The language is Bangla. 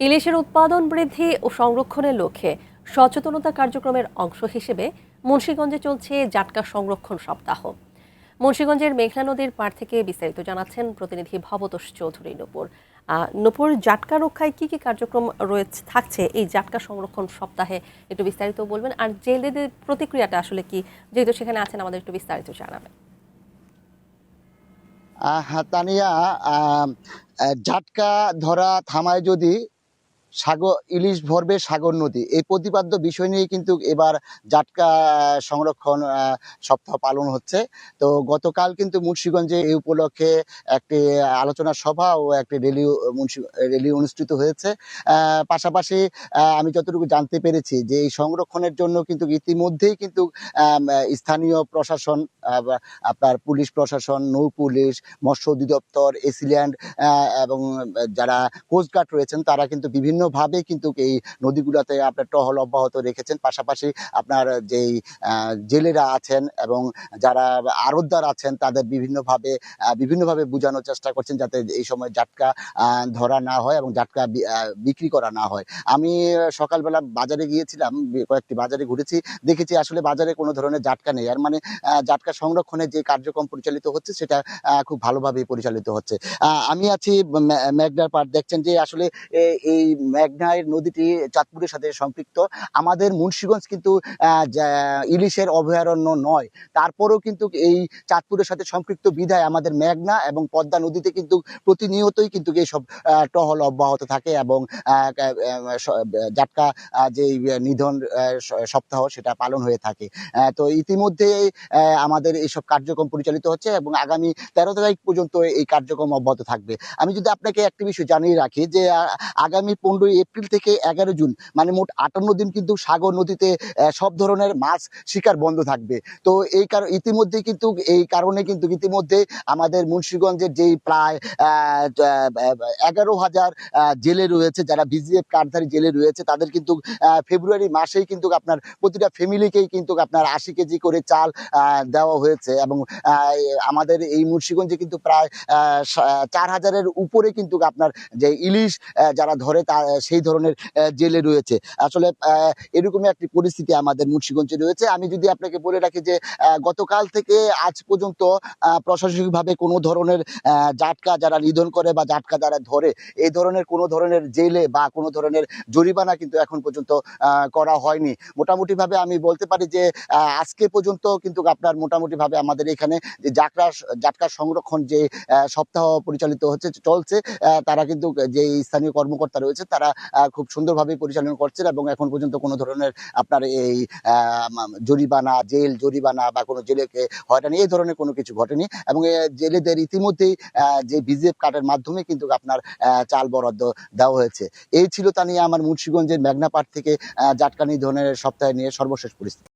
ইলিশের উৎপাদন বৃদ্ধি ও সংরক্ষণের লক্ষ্যে সচেতনতা কার্যক্রমের অংশ হিসেবে মুন্সিগঞ্জে চলছে জাটকা সংরক্ষণ সপ্তাহ। মুন্সিগঞ্জের মেঘনা নদীর পাড় থেকে বিস্তারিত জানাচ্ছেন প্রতিনিধি ভবতোষ চৌধুরী নূপুর। নূপুর, জাটকা রক্ষায় কি কি কার্যক্রম রয়েছে থাকছে এই জাটকা সংরক্ষণ সপ্তাহে, একটু বিস্তারিত বলবেন। আর জেলেদের প্রতিক্রিয়াটা আসলে কি, যেহেতু সেখানে আছেন, আমাদের একটু বিস্তারিত জানাবেন। তানিয়া, জাটকা ধরা থামায় যদি সাগর ইলিশ ভরবে সাগর নদী, এই প্রতিপাদ্য বিষয় নিয়ে কিন্তু এবার জাটকা সংরক্ষণ সপ্তাহ পালন হচ্ছে। তো গতকাল কিন্তু মুন্সিগঞ্জে এই উপলক্ষে একটি আলোচনা সভা ও একটি র্যালি অনুষ্ঠিত হয়েছে। পাশাপাশি আমি যতটুকু জানতে পেরেছি যে এই সংরক্ষণের জন্য কিন্তু ইতিমধ্যেই কিন্তু স্থানীয় প্রশাসন, আপনার পুলিশ প্রশাসন, নৌ পুলিশ, মৎস্য অধিদপ্তর, এসিল্যান্ড এবং যারা কোস্টগার্ড রয়েছেন তারা কিন্তু বিভিন্নভাবে কিন্তু এই নদীগুলোতে আপনার টহল অব্যাহত রেখেছেন। পাশাপাশি আপনার যেই জেলেরা আছেন এবং যারা আড়তদার আছেন তাদের বিভিন্নভাবে বোঝানোর চেষ্টা করছেন যাতে এই সময় জাটকা ধরা না হয় এবং জাটকা বিক্রি করা না হয়। আমি সকালবেলা বাজারে গিয়েছিলাম, কয়েকটি বাজারে ঘুরেছি, দেখেছি আসলে বাজারে কোনো ধরনের জাটকা নেই। আর মানে জাটকা সংরক্ষণের যে কার্যক্রম পরিচালিত হচ্ছে সেটা খুব ভালোভাবে পরিচালিত হচ্ছে। আমি আছি মেঘনার পাড়, দেখছেন যে আসলে এই মেঘনার নদীটি চাঁদপুরের সাথে সম্পৃক্ত। আমাদের মুন্সিগঞ্জ কিন্তু ইলিশের অভয়ারণ্য নয়, তারপরেও কিন্তু এই চাঁদপুরের সাথে সম্পৃক্ত বিধায় আমাদের মেঘনা এবং পদ্মা নদীতে কিন্তু প্রতিনিয়তই কিন্তু এইসব টহল অব্যাহত থাকে এবং জাটকা যে নিধন সপ্তাহ সেটা পালন হয়ে থাকে। তো ইতিমধ্যে আমাদের এইসব কার্যক্রম পরিচালিত হচ্ছে এবং আগামী 13 তারিখ পর্যন্ত এই কার্যক্রম অব্যাহত থাকবে। আমি যদি আপনাকে একটি বিষয় জানিয়ে রাখি যে আগামী 15 এপ্রিল থেকে 11 জুন মানে মোট 58 দিন কিন্তু সাগর নদীতে সব ধরনের মাছ শিকার বন্ধ থাকবে। তো ইতিমধ্যে কিন্তু এই কারণে কিন্তু ইতিমধ্যে আমাদের মুন্সিগঞ্জের যেই প্রায় 11,000 জেলে রয়েছে, যারা বিজিএফ কার্ডধারী জেলে রয়েছে, তাদের কিন্তু ফেব্রুয়ারি মাসেই কিন্তু আপনার প্রতিটা ফ্যামিলিকেই কিন্তু আপনার 80 কেজি করে চাল দেওয়া হয়েছে এবং আমাদের এই মুন্সিগঞ্জে কিন্তু প্রায় 4,000-এর উপরে কিন্তু আপনার যে ইলিশ যারা ধরে তা সেই ধরনের জেলে রয়েছে। আসলে এরকমই একটি পরিস্থিতি আমাদের মুন্সিগঞ্জে রয়েছে। আমি যদি আপনাকে বলে রাখি যে গতকাল থেকে আজ পর্যন্ত প্রশাসনিকভাবে কোনো ধরনের জাটকা যারা নিধন করে বা জাটকা যারা ধরে এই ধরনের কোনো ধরনের জেলে বা কোনো ধরনের জরিমানা কিন্তু এখন পর্যন্ত করা হয়নি। মোটামুটিভাবে আমি বলতে পারি যে আজকে পর্যন্ত কিন্তু আপনার মোটামুটিভাবে আমাদের এখানে যে জাটকা সংরক্ষণ যে সপ্তাহ পরিচালিত চলছে, তারা কিন্তু যে স্থানীয় কর্মকর্তা রয়েছে তারা খুব সুন্দরভাবে পরিচালনা করছেন এবং এখন পর্যন্ত কোনো ধরনের আপনার এই জরিমানা, জেল জরিমানা বা কোনো জেলেকে হয়রানি এই ধরনের কোনো কিছু ঘটেনি এবং জেলেদের ইতিমধ্যেই যে বিজিএফ কার্ডের মাধ্যমে কিন্তু আপনার চাল বরাদ্দ দেওয়া হয়েছে। এই ছিল তা নিয়ে আমার মুন্সিগঞ্জের মেঘনা পাড় থেকে জাটকা নিধনের সপ্তাহে নিয়ে সর্বশেষ পরিস্থিতি।